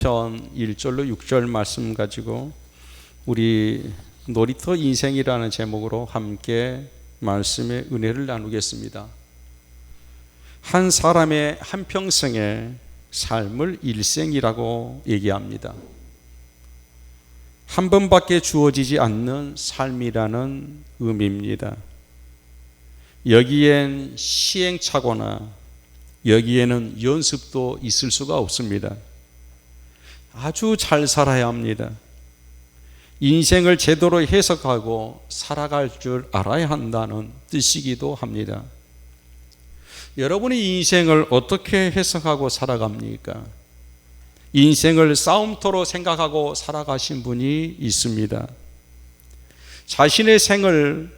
전 1절로 6절 말씀 가지고 우리 놀이터 인생이라는 제목으로 함께 말씀의 은혜를 나누겠습니다. 한 사람의 한평생의 삶을 일생이라고 얘기합니다. 한 번밖에 주어지지 않는 삶이라는 의미입니다. 여기엔 시행착오나 여기에는 연습도 있을 수가 없습니다. 아주 잘 살아야 합니다. 인생을 제대로 해석하고 살아갈 줄 알아야 한다는 뜻이기도 합니다. 여러분이 인생을 어떻게 해석하고 살아갑니까? 인생을 싸움터로 생각하고 살아가신 분이 있습니다. 자신의 생을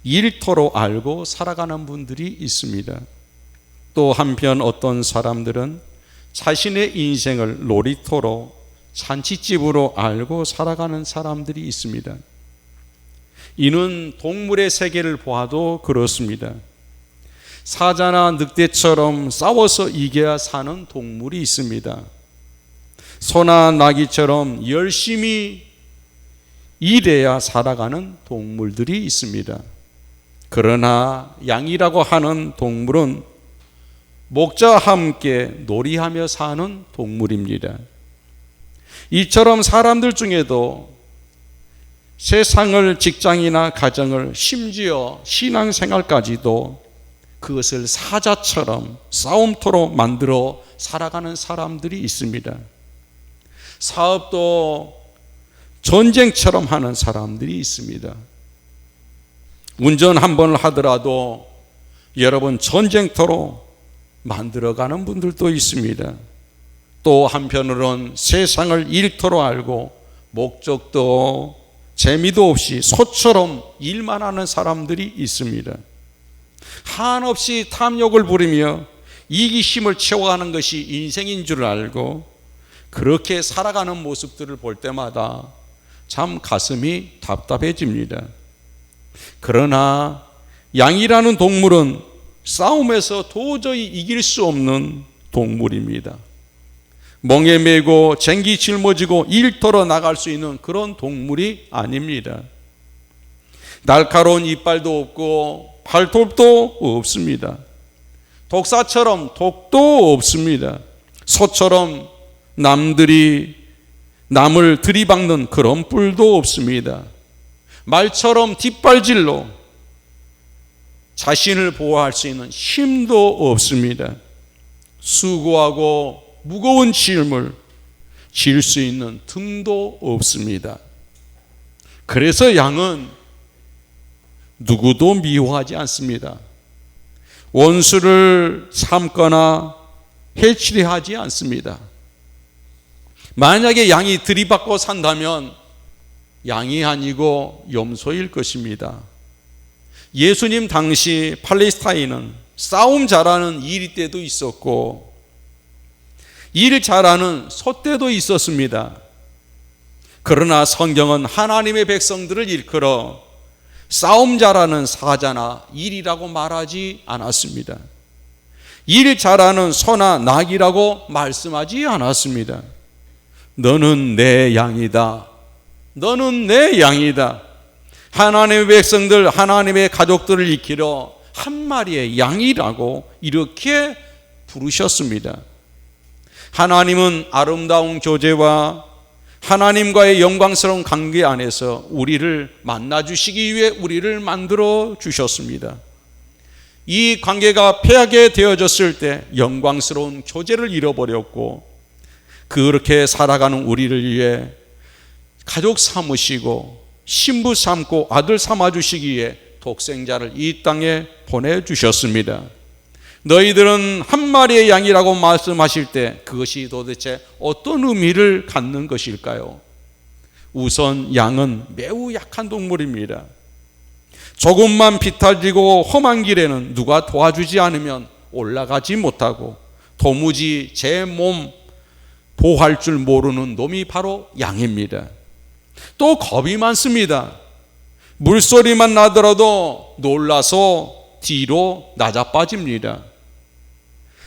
일터로 알고 살아가는 분들이 있습니다. 또 한편 어떤 사람들은 자신의 인생을 놀이터로 잔치집으로 알고 살아가는 사람들이 있습니다. 이는 동물의 세계를 보아도 그렇습니다. 사자나 늑대처럼 싸워서 이겨야 사는 동물이 있습니다. 소나 나귀처럼 열심히 일해야 살아가는 동물들이 있습니다. 그러나 양이라고 하는 동물은 목자와 함께 놀이하며 사는 동물입니다. 이처럼 사람들 중에도 세상을, 직장이나 가정을, 심지어 신앙생활까지도 그것을 사자처럼 싸움터로 만들어 살아가는 사람들이 있습니다. 사업도 전쟁처럼 하는 사람들이 있습니다. 운전 한 번을 하더라도 여러분 전쟁터로 만들어가는 분들도 있습니다. 또 한편으로는 세상을 일터로 알고 목적도 재미도 없이 소처럼 일만 하는 사람들이 있습니다. 한없이 탐욕을 부리며 이기심을 채워가는 것이 인생인 줄 알고 그렇게 살아가는 모습들을 볼 때마다 참 가슴이 답답해집니다. 그러나 양이라는 동물은 싸움에서 도저히 이길 수 없는 동물입니다. 멍에 매고 쟁기 짊어지고 일터로 나갈 수 있는 그런 동물이 아닙니다. 날카로운 이빨도 없고 발톱도 없습니다. 독사처럼 독도 없습니다. 소처럼 남을 들이박는 그런 뿔도 없습니다. 말처럼 뒷발질로 자신을 보호할 수 있는 힘도 없습니다. 수고하고 무거운 짐을 질 수 있는 등도 없습니다. 그래서 양은 누구도 미워하지 않습니다. 원수를 삼거나 해치려 하지 않습니다. 만약에 양이 들이받고 산다면 양이 아니고 염소일 것입니다. 예수님 당시 팔레스타인은 싸움 잘하는 이리 떼도 있었고 일 잘하는 소떼도 있었습니다. 그러나 성경은 하나님의 백성들을 일컬어 싸움 잘하는 사자나 일이라고 말하지 않았습니다. 일 잘하는 소나 낙이라고 말씀하지 않았습니다. 너는 내 양이다. 너는 내 양이다. 하나님의 백성들, 하나님의 가족들을 일컬어 한 마리의 양이라고 이렇게 부르셨습니다. 하나님은 아름다운 교제와 하나님과의 영광스러운 관계 안에서 우리를 만나주시기 위해 우리를 만들어 주셨습니다. 이 관계가 패하게 되어졌을 때 영광스러운 교제를 잃어버렸고 그렇게 살아가는 우리를 위해 가족 삼으시고 신부 삼고 아들 삼아주시기에 독생자를 이 땅에 보내주셨습니다. 너희들은 한 마리의 양이라고 말씀하실 때 그것이 도대체 어떤 의미를 갖는 것일까요? 우선 양은 매우 약한 동물입니다. 조금만 비탈지고 험한 길에는 누가 도와주지 않으면 올라가지 못하고 도무지 제 몸 보호할 줄 모르는 놈이 바로 양입니다. 또 겁이 많습니다. 물소리만 나더라도 놀라서 뒤로 나자빠집니다.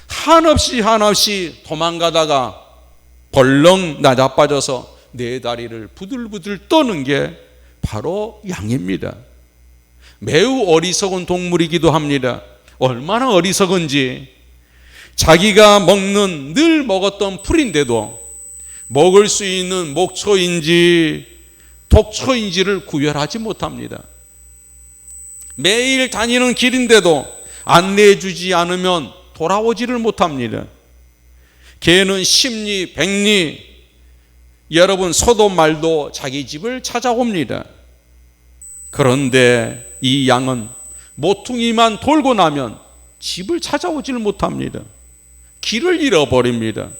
한없이 도망가다가 벌렁 낮아빠져서 네 다리를 부들부들 떠는 게 바로 양입니다. 매우 어리석은 동물이기도 합니다. 얼마나 어리석은지 자기가 늘 먹었던 풀인데도 먹을 수 있는 목초인지 독초인지를 구별하지 못합니다. 매일 다니는 길인데도 안내해주지 않으면 돌아오지를 못합니다. 개는 십리 백리 여러분 소도 말도 자기 집을 찾아옵니다. 그런데 이 양은 모퉁이만 돌고 나면 집을 찾아오지를 못합니다. 길을 잃어버립니다.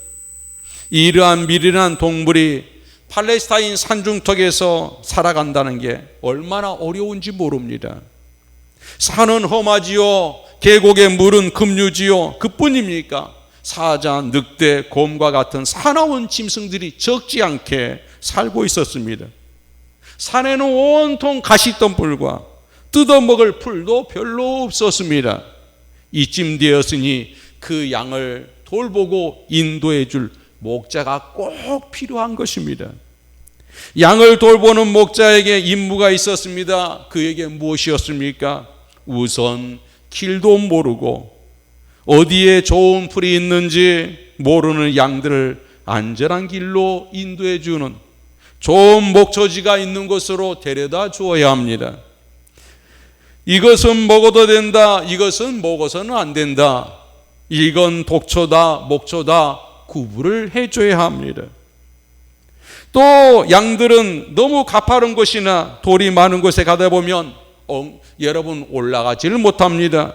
이러한 미련한 동물이 팔레스타인 산중턱에서 살아간다는 게 얼마나 어려운지 모릅니다. 산은 험하지요, 계곡의 물은 급류지요. 그뿐입니까? 사자, 늑대, 곰과 같은 사나운 짐승들이 적지 않게 살고 있었습니다. 산에는 온통 가시덤불과 뜯어먹을 풀도 별로 없었습니다. 이쯤 되었으니 그 양을 돌보고 인도해 줄 목자가 꼭 필요한 것입니다. 양을 돌보는 목자에게 임무가 있었습니다. 그에게 무엇이었습니까? 우선 길도 모르고 어디에 좋은 풀이 있는지 모르는 양들을 안전한 길로 인도해 주는 좋은 목초지가 있는 곳으로 데려다 주어야 합니다. 이것은 먹어도 된다, 이것은 먹어서는 안 된다, 이건 독초다, 목초다 구분을 해줘야 합니다. 또 양들은 너무 가파른 곳이나 돌이 많은 곳에 가다 보면 여러분 올라가지를 못합니다.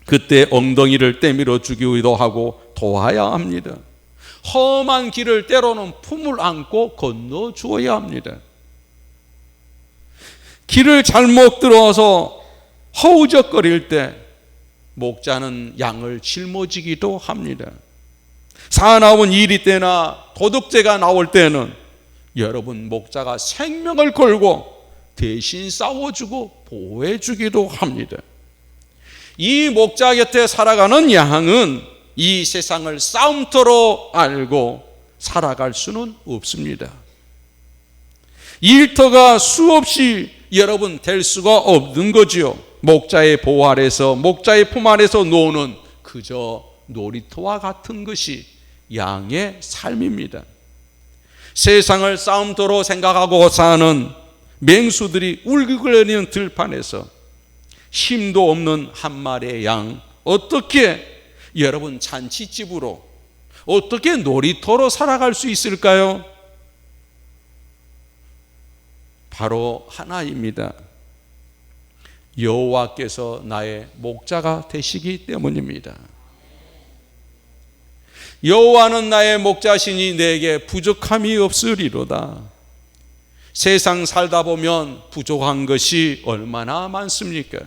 그때 엉덩이를 때밀어 주기도 하고 도와야 합니다. 험한 길을 때로는 품을 안고 건너 주어야 합니다. 길을 잘못 들어서 허우적거릴 때 목자는 양을 짊어지기도 합니다. 사나운 일이 때나 도둑죄가 나올 때는 여러분 목자가 생명을 걸고 대신 싸워주고 보호해주기도 합니다. 이 목자 곁에 살아가는 양은 이 세상을 싸움터로 알고 살아갈 수는 없습니다. 일터가 수없이 여러분 될 수가 없는 거지요. 목자의 보호 아래서 목자의 품 안에서 노는 그저 놀이터와 같은 것이 양의 삶입니다. 세상을 싸움터로 생각하고 사는 맹수들이 울긋거리는 들판에서 힘도 없는 한 마리의 양 어떻게 여러분 잔치집으로 어떻게 놀이터로 살아갈 수 있을까요? 바로 하나입니다. 여호와께서 나의 목자가 되시기 때문입니다. 여호와는 나의 목자시니 내게 부족함이 없으리로다. 세상 살다 보면 부족한 것이 얼마나 많습니까?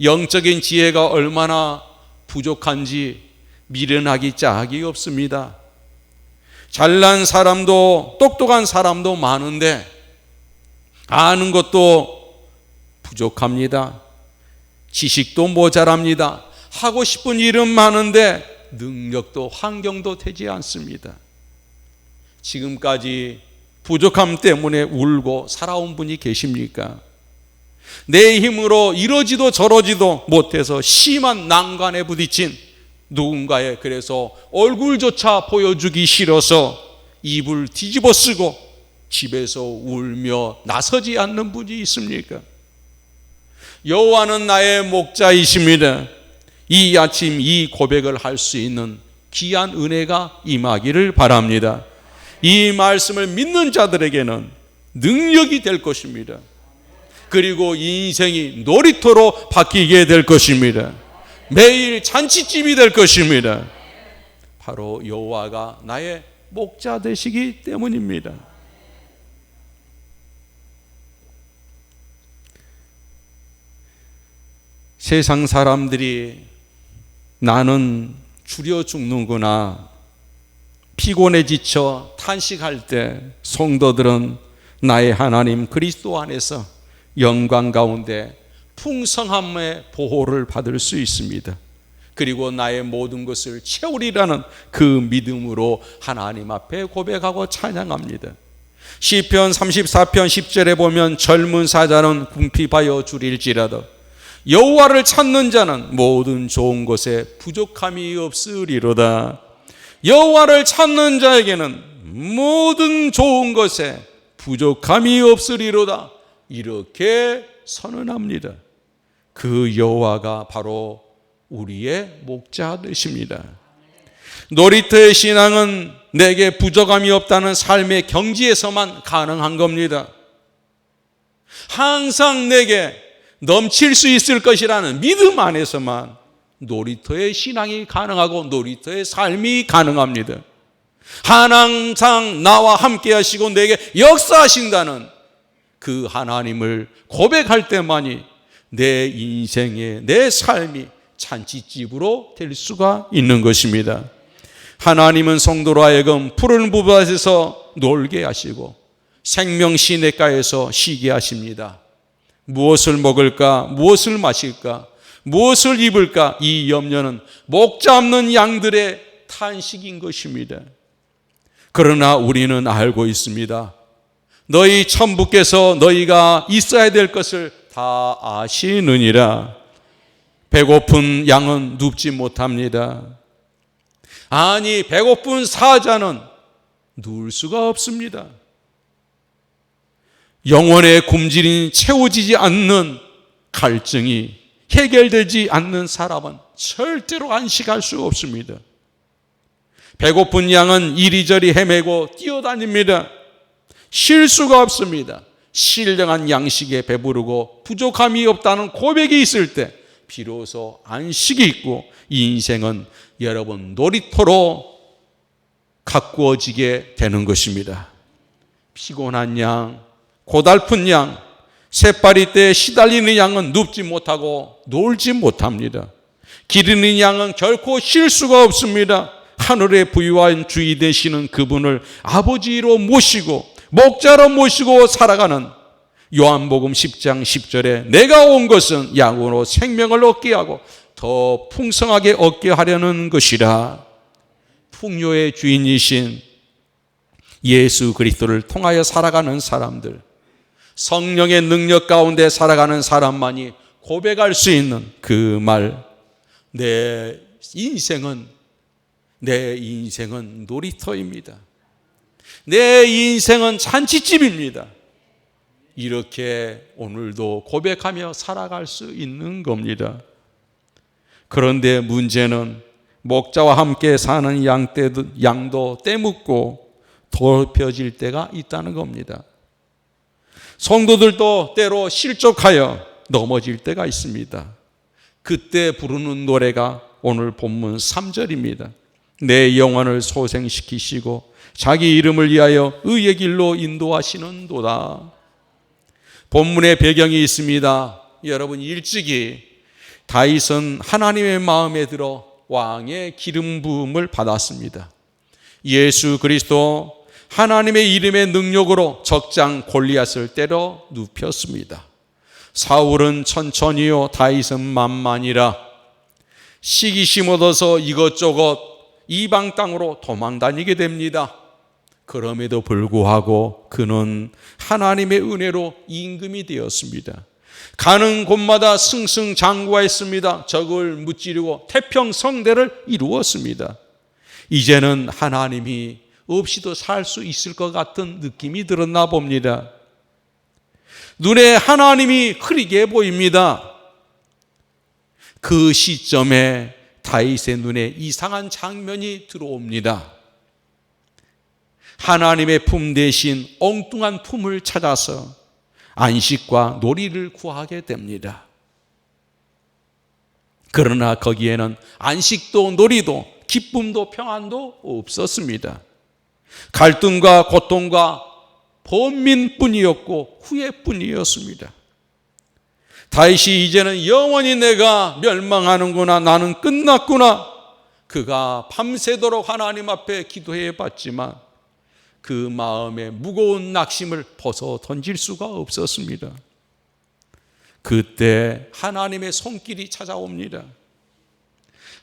영적인 지혜가 얼마나 부족한지 미련하기 짝이 없습니다. 잘난 사람도 똑똑한 사람도 많은데 아는 것도 부족합니다. 지식도 모자랍니다. 하고 싶은 일은 많은데 능력도 환경도 되지 않습니다. 지금까지 부족함 때문에 울고 살아온 분이 계십니까? 내 힘으로 이러지도 저러지도 못해서 심한 난관에 부딪힌 누군가의 그래서 얼굴조차 보여주기 싫어서 입을 뒤집어 쓰고 집에서 울며 나서지 않는 분이 있습니까? 여호와는 나의 목자이십니다. 이 아침 이 고백을 할 수 있는 귀한 은혜가 임하기를 바랍니다. 이 말씀을 믿는 자들에게는 능력이 될 것입니다. 그리고 인생이 놀이터로 바뀌게 될 것입니다. 매일 잔치집이 될 것입니다. 바로 여호와가 나의 목자 되시기 때문입니다. 세상 사람들이 나는 줄여 죽는구나 피곤해 지쳐 탄식할 때 성도들은 나의 하나님 그리스도 안에서 영광 가운데 풍성함의 보호를 받을 수 있습니다. 그리고 나의 모든 것을 채우리라는 그 믿음으로 하나님 앞에 고백하고 찬양합니다. 시편 34편 10절에 보면 젊은 사자는 궁핍하여 주릴지라도 여호와를 찾는 자는 모든 좋은 것에 부족함이 없으리로다. 여호와를 찾는 자에게는 모든 좋은 것에 부족함이 없으리로다. 이렇게 선언합니다. 그 여호와가 바로 우리의 목자 되십니다. 놀이터의 신앙은 내게 부족함이 없다는 삶의 경지에서만 가능한 겁니다. 항상 내게 넘칠 수 있을 것이라는 믿음 안에서만 놀이터의 신앙이 가능하고 놀이터의 삶이 가능합니다. 항상 나와 함께 하시고 내게 역사하신다는 그 하나님을 고백할 때만이 내 인생의 내 삶이 잔치집으로 될 수가 있는 것입니다. 하나님은 성도로 하여금 푸른 붓밭에서 놀게 하시고 생명 시냇가에서 쉬게 하십니다. 무엇을 먹을까, 무엇을 마실까, 무엇을 입을까, 이 염려는 목자 없는 양들의 탄식인 것입니다. 그러나 우리는 알고 있습니다. 너희 천부께서 너희가 있어야 될 것을 다 아시느니라. 배고픈 양은 눕지 못합니다. 아니, 배고픈 사자는 누울 수가 없습니다. 영혼의 굶주림이 채워지지 않는 갈증이 해결되지 않는 사람은 절대로 안식할 수 없습니다. 배고픈 양은 이리저리 헤매고 뛰어다닙니다. 쉴 수가 없습니다. 신령한 양식에 배부르고 부족함이 없다는 고백이 있을 때 비로소 안식이 있고 이 인생은 여러분 놀이터로 가꾸어지게 되는 것입니다. 피곤한 양, 고달픈 양, 새파리떼에 시달리는 양은 눕지 못하고 놀지 못합니다. 기르는 양은 결코 쉴 수가 없습니다. 하늘의 부유한 주인 되시는 그분을 아버지로 모시고 목자로 모시고 살아가는 요한복음 10장 10절에 내가 온 것은 양으로 생명을 얻게 하고 더 풍성하게 얻게 하려는 것이라. 풍요의 주인이신 예수 그리스도를 통하여 살아가는 사람들, 성령의 능력 가운데 살아가는 사람만이 고백할 수 있는 그 말, 내 인생은 놀이터입니다. 내 인생은 잔치집입니다. 이렇게 오늘도 고백하며 살아갈 수 있는 겁니다. 그런데 문제는 목자와 함께 사는 양도 때묻고 더럽혀질 때가 있다는 겁니다. 성도들도 때로 실족하여 넘어질 때가 있습니다. 그때 부르는 노래가 오늘 본문 3절입니다. 내 영혼을 소생시키시고 자기 이름을 위하여 의의 길로 인도하시는도다. 본문의 배경이 있습니다. 여러분, 일찍이 다윗은 하나님의 마음에 들어 왕의 기름 부음을 받았습니다. 예수 그리스도 하나님의 이름의 능력으로 적장 골리앗을 때려 눕혔습니다. 사울은 천천히요, 다윗은 만만이라 시기심 얻어서 이것저것 이방 땅으로 도망다니게 됩니다. 그럼에도 불구하고 그는 하나님의 은혜로 임금이 되었습니다. 가는 곳마다 승승장구했습니다. 적을 무찌르고 태평성대를 이루었습니다. 이제는 하나님이 없이도 살 수 있을 것 같은 느낌이 들었나 봅니다. 눈에 하나님이 흐리게 보입니다. 그 시점에 다윗의 눈에 이상한 장면이 들어옵니다. 하나님의 품 대신 엉뚱한 품을 찾아서 안식과 놀이를 구하게 됩니다. 그러나 거기에는 안식도 놀이도 기쁨도 평안도 없었습니다. 갈등과 고통과 번민뿐이었고 후회뿐이었습니다. 다윗이 이제는 영원히 내가 멸망하는구나, 나는 끝났구나, 그가 밤새도록 하나님 앞에 기도해 봤지만 그 마음에 무거운 낙심을 벗어 던질 수가 없었습니다. 그때 하나님의 손길이 찾아옵니다.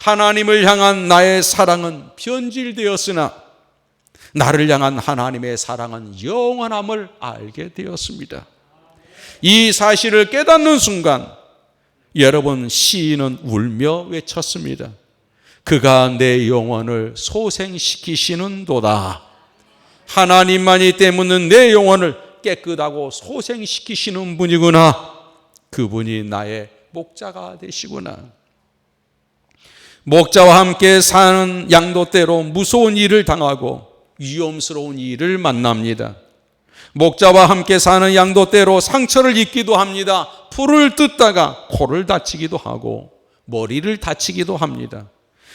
하나님을 향한 나의 사랑은 변질되었으나 나를 향한 하나님의 사랑은 영원함을 알게 되었습니다. 이 사실을 깨닫는 순간 여러분, 시인은 울며 외쳤습니다. 그가 내 영혼을 소생시키시는도다. 하나님만이 때문에 내 영혼을 깨끗하고 소생시키시는 분이구나. 그분이 나의 목자가 되시구나. 목자와 함께 사는 양도 때로 무서운 일을 당하고 위험스러운 일을 만납니다. 목자와 함께 사는 양도 때로 상처를 입기도 합니다. 풀을 뜯다가 코를 다치기도 하고 머리를 다치기도 합니다.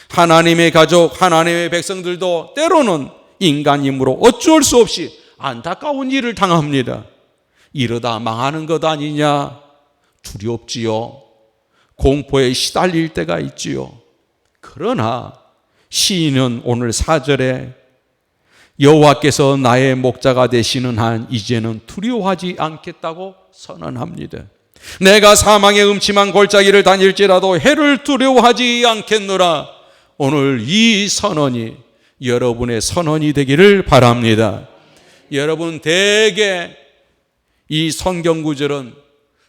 하나님의 가족, 하나님의 백성들도 때로는 인간이므로 어쩔 수 없이 안타까운 일을 당합니다. 이러다 망하는 것 아니냐 두렵지요. 공포에 시달릴 때가 있지요. 그러나 시인은 오늘 4절에 여호와께서 나의 목자가 되시는 한 이제는 두려워하지 않겠다고 선언합니다. 내가 사망의 음침한 골짜기를 다닐지라도 해를 두려워하지 않겠노라. 오늘 이 선언이 여러분의 선언이 되기를 바랍니다. 여러분, 대개 이 성경 구절은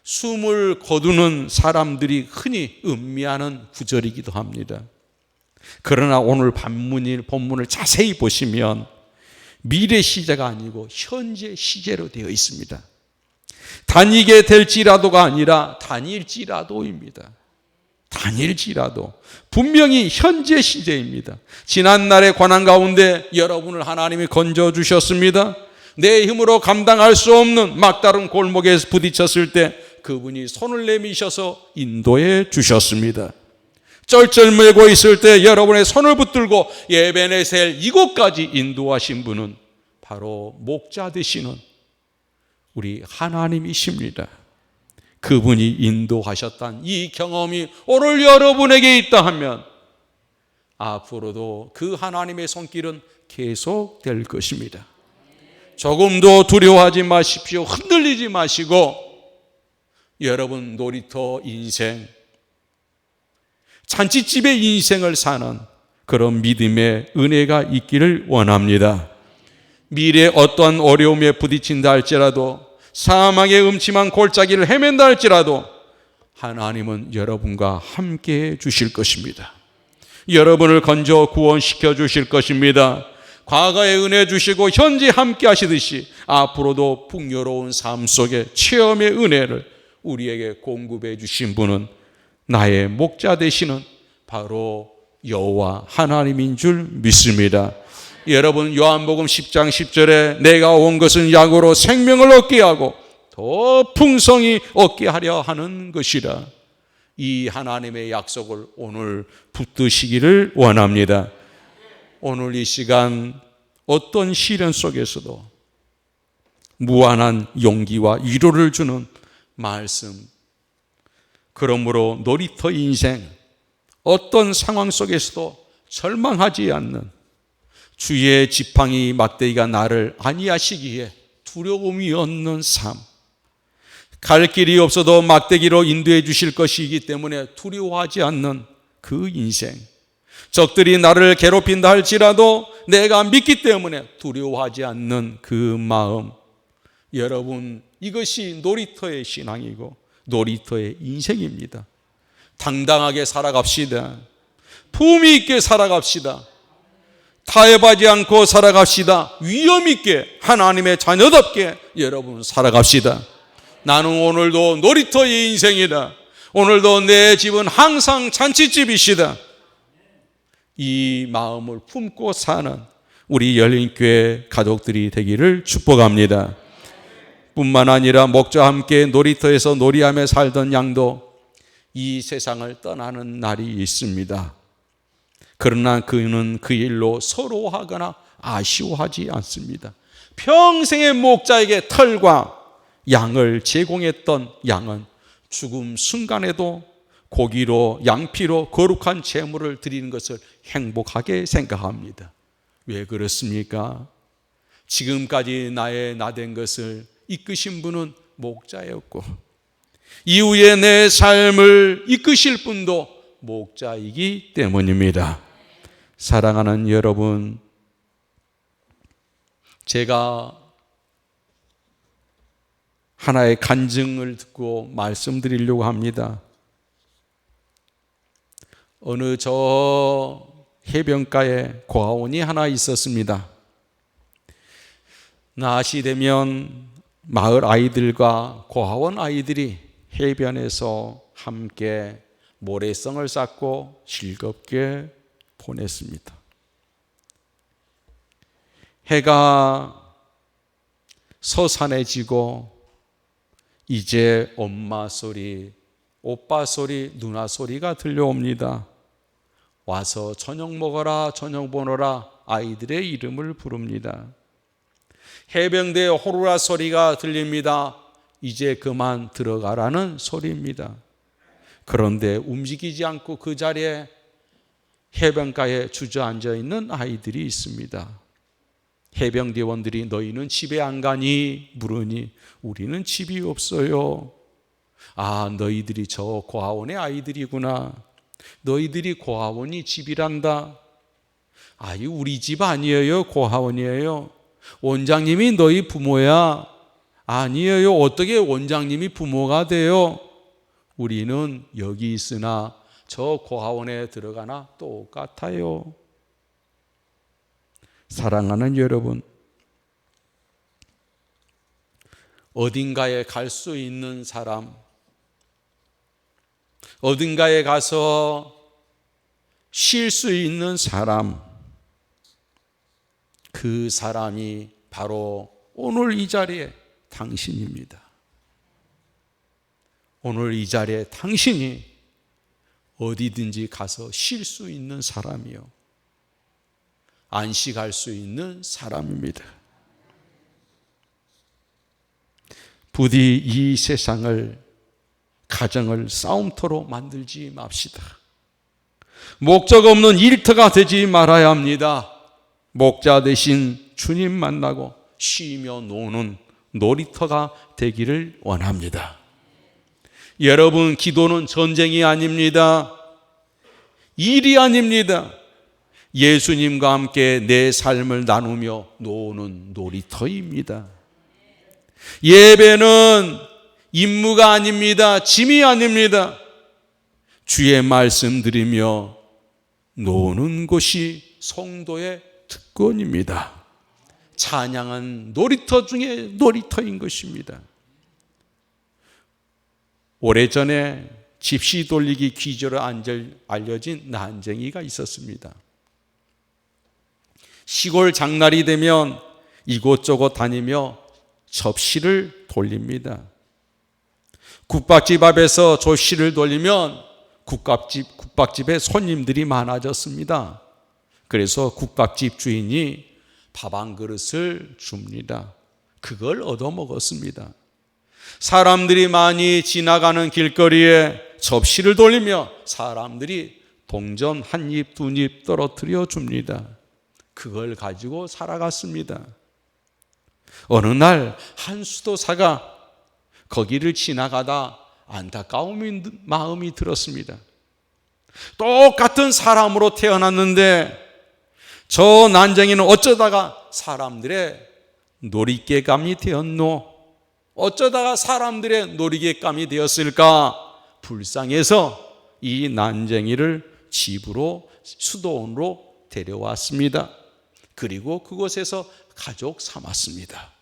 숨을 거두는 사람들이 흔히 음미하는 구절이기도 합니다. 그러나 오늘 본문을 자세히 보시면 미래 시제가 아니고 현재 시제로 되어 있습니다. 다니게 될지라도가 아니라 다닐지라도입니다. 다닐지라도 분명히 현재 시제입니다. 지난날의 고난 가운데 여러분을 하나님이 건져주셨습니다. 내 힘으로 감당할 수 없는 막다른 골목에 부딪혔을 때 그분이 손을 내미셔서 인도해 주셨습니다. 쩔쩔매고 있을 때 여러분의 손을 붙들고 에베네셀 이곳까지 인도하신 분은 바로 목자 되시는 우리 하나님이십니다. 그분이 인도하셨던 이 경험이 오늘 여러분에게 있다 하면 앞으로도 그 하나님의 손길은 계속될 것입니다. 조금도 두려워하지 마십시오. 흔들리지 마시고 여러분 놀이터 인생, 잔치집의 인생을 사는 그런 믿음의 은혜가 있기를 원합니다. 미래에 어떠한 어려움에 부딪힌다 할지라도 사망의 음침한 골짜기를 헤맨다 할지라도 하나님은 여러분과 함께해 주실 것입니다. 여러분을 건져 구원시켜 주실 것입니다. 과거에 은혜 주시고 현재 함께 하시듯이 앞으로도 풍요로운 삶 속에 체험의 은혜를 우리에게 공급해 주신 분은 나의 목자 되시는 바로 여호와 하나님인 줄 믿습니다. 여러분, 요한복음 10장 10절에 내가 온 것은 약으로 생명을 얻게 하고 더 풍성히 얻게 하려 하는 것이라. 이 하나님의 약속을 오늘 붙드시기를 원합니다. 오늘 이 시간 어떤 시련 속에서도 무한한 용기와 위로를 주는 말씀, 그러므로 놀이터 인생 어떤 상황 속에서도 절망하지 않는 주의 지팡이 막대기가 나를 안위하시기에 두려움이 없는 삶, 갈 길이 없어도 막대기로 인도해 주실 것이기 때문에 두려워하지 않는 그 인생, 적들이 나를 괴롭힌다 할지라도 내가 믿기 때문에 두려워하지 않는 그 마음, 여러분, 이것이 놀이터의 신앙이고 놀이터의 인생입니다. 당당하게 살아갑시다. 품위 있게 살아갑시다. 타협하지 않고 살아갑시다. 위험 있게 하나님의 자녀답게 여러분 살아갑시다. 나는 오늘도 놀이터의 인생이다. 오늘도 내 집은 항상 잔치집이시다. 이 마음을 품고 사는 우리 열린교회 가족들이 되기를 축복합니다. 뿐만 아니라 목자와 함께 놀이터에서 놀이하며 살던 양도 이 세상을 떠나는 날이 있습니다. 그러나 그는 그 일로 서러워하거나 아쉬워하지 않습니다. 평생의 목자에게 털과 양을 제공했던 양은 죽음 순간에도 고기로 양피로 거룩한 제물을 드리는 것을 행복하게 생각합니다. 왜 그렇습니까? 지금까지 나의 나된 것을 이끄신 분은 목자였고 이후에 내 삶을 이끄실 분도 목자이기 때문입니다. 사랑하는 여러분, 제가 하나의 간증을 듣고 말씀드리려고 합니다. 어느 저 해변가에 고아원이 하나 있었습니다. 낮이 되면 마을 아이들과 고아원 아이들이 해변에서 함께 모래성을 쌓고 즐겁게 보냈습니다. 해가 서산해지고 이제 엄마 소리, 오빠 소리, 누나 소리가 들려옵니다. 와서 저녁 먹어라, 저녁 보너라 아이들의 이름을 부릅니다. 해병대의 호루라 소리가 들립니다. 이제 그만 들어가라는 소리입니다. 그런데 움직이지 않고 그 자리에 해변가에 주저앉아 있는 아이들이 있습니다. 해병대원들이 너희는 집에 안 가니? 물으니 우리는 집이 없어요. 아, 너희들이 저 고아원의 아이들이구나. 너희들이 고아원이 집이란다. 아유, 우리 집 아니에요. 고아원이에요. 원장님이 너희 부모야. 아니에요. 어떻게 원장님이 부모가 돼요? 우리는 여기 있으나 저 고아원에 들어가나 똑같아요. 사랑하는 여러분, 어딘가에 갈 수 있는 사람, 어딘가에 가서 쉴 수 있는 사람, 그 사람이 바로 오늘 이 자리에 당신입니다. 오늘 이 자리에 당신이 어디든지 가서 쉴 수 있는 사람이요, 안식할 수 있는 사람입니다. 부디 이 세상을, 가정을 싸움터로 만들지 맙시다. 목적 없는 일터가 되지 말아야 합니다. 목자 대신 주님 만나고 쉬며 노는 놀이터가 되기를 원합니다. 여러분, 기도는 전쟁이 아닙니다. 일이 아닙니다. 예수님과 함께 내 삶을 나누며 노는 놀이터입니다. 예배는 임무가 아닙니다. 짐이 아닙니다. 주의 말씀 드리며 노는 곳이 성도의 특권입니다. 찬양은 놀이터 중에 놀이터인 것입니다. 오래전에 집시 돌리기 귀저로 알려진 난쟁이가 있었습니다. 시골 장날이 되면 이곳저곳 다니며 접시를 돌립니다. 국밥집 앞에서 접시를 돌리면 국밥집에 손님들이 많아졌습니다. 그래서 국밥집 주인이 밥 한 그릇을 줍니다. 그걸 얻어먹었습니다. 사람들이 많이 지나가는 길거리에 접시를 돌리며 사람들이 동전 한 입, 두 입 떨어뜨려 줍니다. 그걸 가지고 살아갔습니다. 어느 날 한 수도사가 거기를 지나가다 안타까운 마음이 들었습니다. 똑같은 사람으로 태어났는데 저 난쟁이는 어쩌다가 사람들의 놀이개감이 되었노? 어쩌다가 사람들의 놀이개감이 되었을까? 불쌍해서 이 난쟁이를 집으로, 수도원으로 데려왔습니다. 그리고 그곳에서 가족 삼았습니다.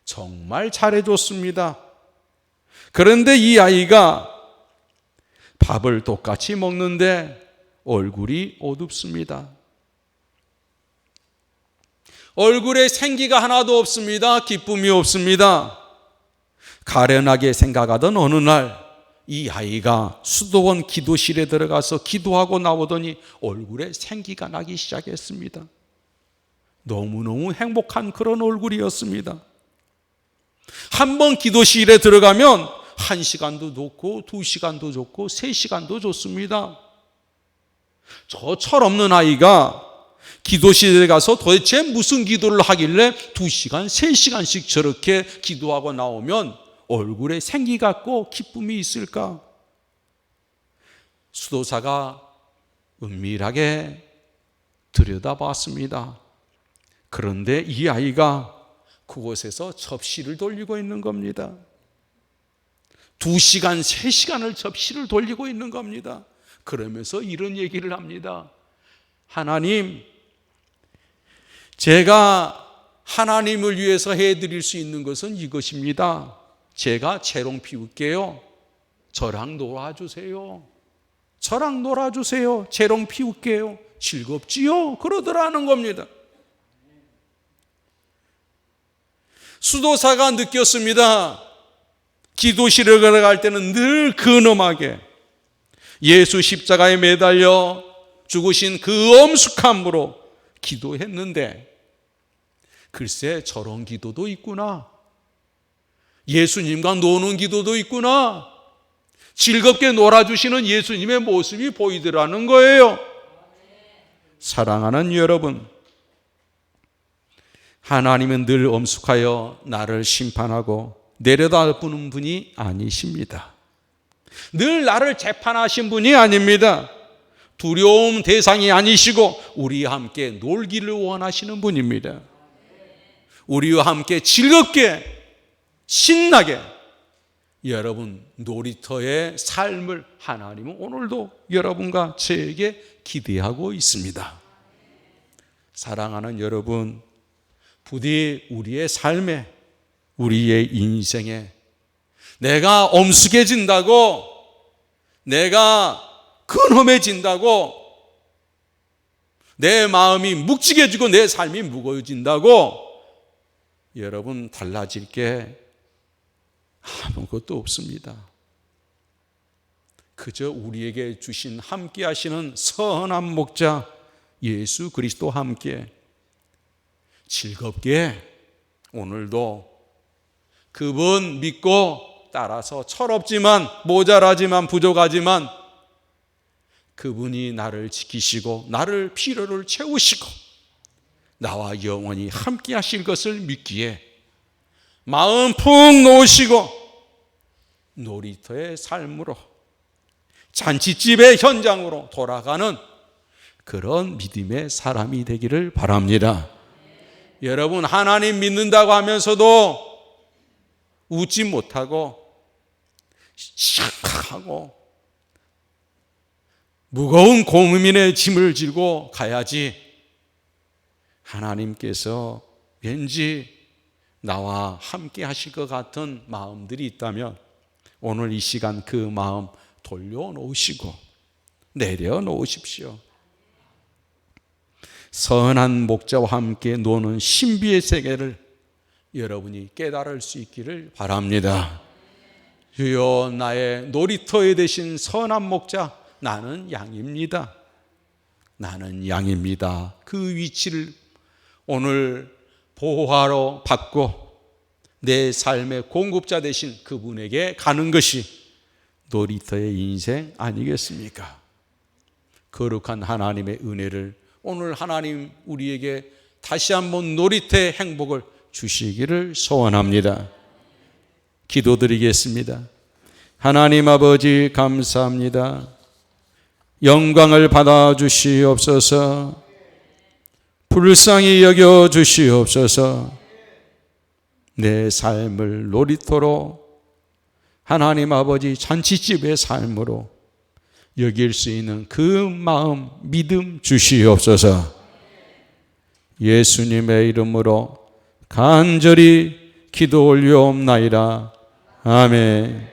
정말 잘해줬습니다. 그런데 이 아이가 밥을 똑같이 먹는데 얼굴이 어둡습니다. 얼굴에 생기가 하나도 없습니다. 기쁨이 없습니다. 가련하게 생각하던 어느 날 이 아이가 수도원 기도실에 들어가서 기도하고 나오더니 얼굴에 생기가 나기 시작했습니다. 너무너무 행복한 그런 얼굴이었습니다. 한 번 기도실에 들어가면 1시간도 좋고 2시간도 좋고 3시간도 좋습니다. 저 철없는 아이가 기도실에 가서 도대체 무슨 기도를 하길래 2시간, 3시간씩 저렇게 기도하고 나오면 얼굴에 생기 같고 기쁨이 있을까? 수도사가 은밀하게 들여다봤습니다. 그런데 이 아이가 그곳에서 접시를 돌리고 있는 겁니다. 2시간, 3시간을 접시를 돌리고 있는 겁니다. 그러면서 이런 얘기를 합니다. 하나님, 제가 하나님을 위해서 해드릴 수 있는 것은 이것입니다. 제가 재롱 피울게요. 저랑 놀아주세요. 저랑 놀아주세요. 재롱 피울게요. 즐겁지요? 그러더라는 겁니다. 수도사가 느꼈습니다. 기도실을 걸어갈 때는 늘 근엄하게 예수 십자가에 매달려 죽으신 그 엄숙함으로 기도했는데, 글쎄 저런 기도도 있구나. 예수님과 노는 기도도 있구나. 즐겁게 놀아주시는 예수님의 모습이 보이더라는 거예요. 사랑하는 여러분, 하나님은 늘 엄숙하여 나를 심판하고 내려다보는 분이 아니십니다. 늘 나를 재판하신 분이 아닙니다. 두려움 대상이 아니시고 우리와 함께 놀기를 원하시는 분입니다. 우리와 함께 즐겁게 신나게 여러분 놀이터의 삶을 하나님은 오늘도 여러분과 저에게 기대하고 있습니다. 사랑하는 여러분, 부디 우리의 삶에, 우리의 인생에 내가 엄숙해진다고, 내가 근엄해진다고, 내 마음이 묵직해지고 내 삶이 무거워진다고 여러분 달라질 게 아무것도 없습니다. 그저 우리에게 주신 함께 하시는 선한 목자 예수 그리스도와 함께 즐겁게 오늘도 그분 믿고 따라서 철없지만 모자라지만 부족하지만 그분이 나를 지키시고 나를 필요를 채우시고 나와 영원히 함께 하실 것을 믿기에 마음 푹 놓으시고 놀이터의 삶으로, 잔치집의 현장으로 돌아가는 그런 믿음의 사람이 되기를 바랍니다. 여러분, 하나님 믿는다고 하면서도 웃지 못하고 시악하고 무거운 고민의 짐을 지고 가야지, 하나님께서 왠지 나와 함께 하실 것 같은 마음들이 있다면 오늘 이 시간 그 마음 돌려놓으시고 내려놓으십시오. 선한 목자와 함께 노는 신비의 세계를 여러분이 깨달을 수 있기를 바랍니다. 주여, 나의 놀이터에 되신 선한 목자, 나는 양입니다. 나는 양입니다. 그 위치를 오늘 보호하러 받고 내 삶의 공급자 되신 그분에게 가는 것이 놀이터의 인생 아니겠습니까? 거룩한 하나님의 은혜를 오늘 하나님 우리에게 다시 한번 놀이터의 행복을 주시기를 소원합니다. 기도드리겠습니다. 하나님 아버지, 감사합니다. 영광을 받아 주시옵소서. 불쌍히 여겨 주시옵소서. 내 삶을 놀이터로, 하나님 아버지 잔치집의 삶으로 여길 수 있는 그 마음, 믿음 주시옵소서. 예수님의 이름으로 간절히 기도 올려옵나이다. 아멘.